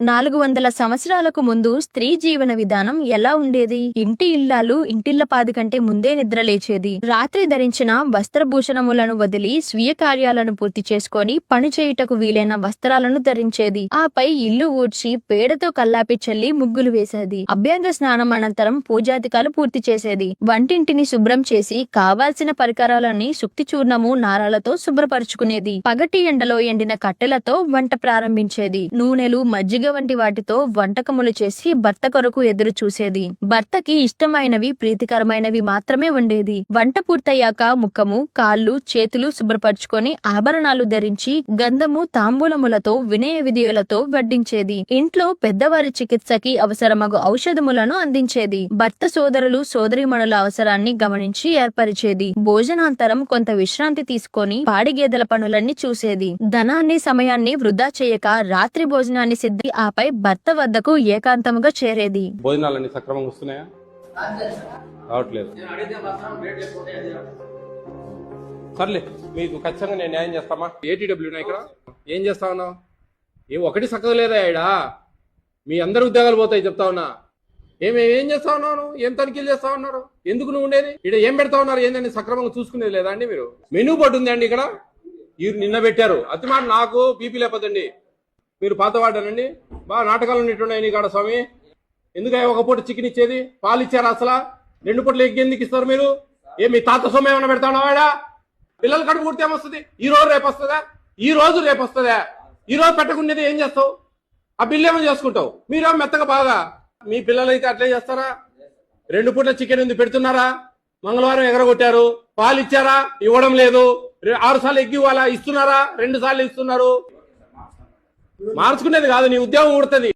400 సంవత్సరాలకు ముందు స్త్రీ జీవన విధానం ఎలా ఉండేది? ఇంటి ఇల్లాలు ఇంటిల్లపాది కంటే ముందే నిద్ర లేచేది. రాత్రి ధరించిన వస్త్రభూషణములను వదిలి స్వీయ కార్యాలను పూర్తి చేసుకొని పని చేయుటకు వీలైన వస్త్రాలను ధరించేది. ఆపై ఇల్లు ఊడ్చి పేడతో కల్లాపి చల్లి ముగ్గులు వేసేది. అభ్యంగ స్నానం అనంతరం పూజాధికాలు పూర్తి చేసేది. వంటింటిని శుభ్రం చేసి కావాల్సిన పరికరాలన్నీ శుక్తి చూర్ణము నారాలతో శుభ్రపరుచుకునేది. పగటి ఎండలో ఎండిన కట్టెలతో వంట ప్రారంభించేది. నూనెలు మజ్జిగ వంటి వాటితో వంటకములు చేసి భర్త కొరకు ఎదురు చూసేది. భర్తకి ఇష్టమైనవి ప్రీతికరమైనవి మాత్రమే వండేది. వంట పూర్తయ్యాక ముఖము కాళ్ళు చేతులు శుభ్రపరచుకొని ఆభరణాలు ధరించి గంధము తాంబూలములతో వినయ విధియులతో వడ్డించేది. ఇంట్లో పెద్దవారి చికిత్సకి అవసరమగు ఔషధములను అందించేది. భర్త సోదరులు సోదరీమణుల అవసరాన్ని గమనించి ఏర్పరిచేది. భోజనాంతరం కొంత విశ్రాంతి తీసుకొని పాడి గేదెల పనులన్నీ చూసేది. ధనాన్ని సమయాన్ని వృధా చేయక రాత్రి భోజనాన్ని సిద్ధి ఆపై భర్త వద్దకు ఏకాంతముగా చేరేది. భోజనాలన్నీ సక్రమంగా వస్తున్నాయా? రావట్లేదు. సర్లే, మీకు ఖచ్చితంగా నేను న్యాయం చేస్తామా? ఏటీడబ్ల్యూనా ఇక్కడ ఏం చేస్తా ఉన్నావు? ఒకటి చక్కగా లేదా ఈడా? మీ అందరు ఉద్యోగాలు పోతాయి చెప్తా ఉన్నా. ఏం చేస్తా ఉన్నావు? ఏం తనిఖీలు చేస్తా ఉన్నారు? ఎందుకు నువ్వు ఉండేది ఇక్కడ? ఏం పెడతా ఉన్నారు? ఏంటండి సక్రమంగా చూసుకునేది లేదా అండి మీరు? మెనూ బోర్డు ఉంది అండి ఇక్కడ, నిన్న పెట్టారు. అతి మాట నాకు బీపీ లేకపోతండి. మీరు పాతవాడానండి, బాగా నాటకాలు ఉన్నట్టున్నాయి నీ కాడ స్వామి. ఎందుకయ్యా ఒక పూట చికెన్ ఇచ్చేది? పాలు ఇచ్చారా అసలు? 2 పూటలు ఎగ్ ఎందుకు ఇస్తారు మీరు? మీ తాత సొమ్ము ఏమైనా పెడతాడా? పిల్లల కడుపు పుడితే ఏమొస్తుంది? ఈ రోజు రేపు వస్తుందా? ఈ రోజు రేపు వస్తుందా? ఈ రోజు పెట్టకుండేది ఏం చేస్తావు? ఆ బిల్లు ఏమో చేసుకుంటావు. మీరేమో మెత్తగా బాగా. మీ పిల్లలు అయితే అట్లే చేస్తారా? 2 పూటల చికెన్ ఎందుకు పెడుతున్నారా? మంగళవారం ఎగరగొట్టారు. పాలు ఇచ్చారా? ఇవ్వడం లేదు. 6 సార్లు ఎగ్ ఇవ్వాలా? ఇస్తున్నారా? 2 సార్లు ఇస్తున్నారు. మార్చుకునేది కాదు, నీ ఉద్యోగం ఊడుతుంది.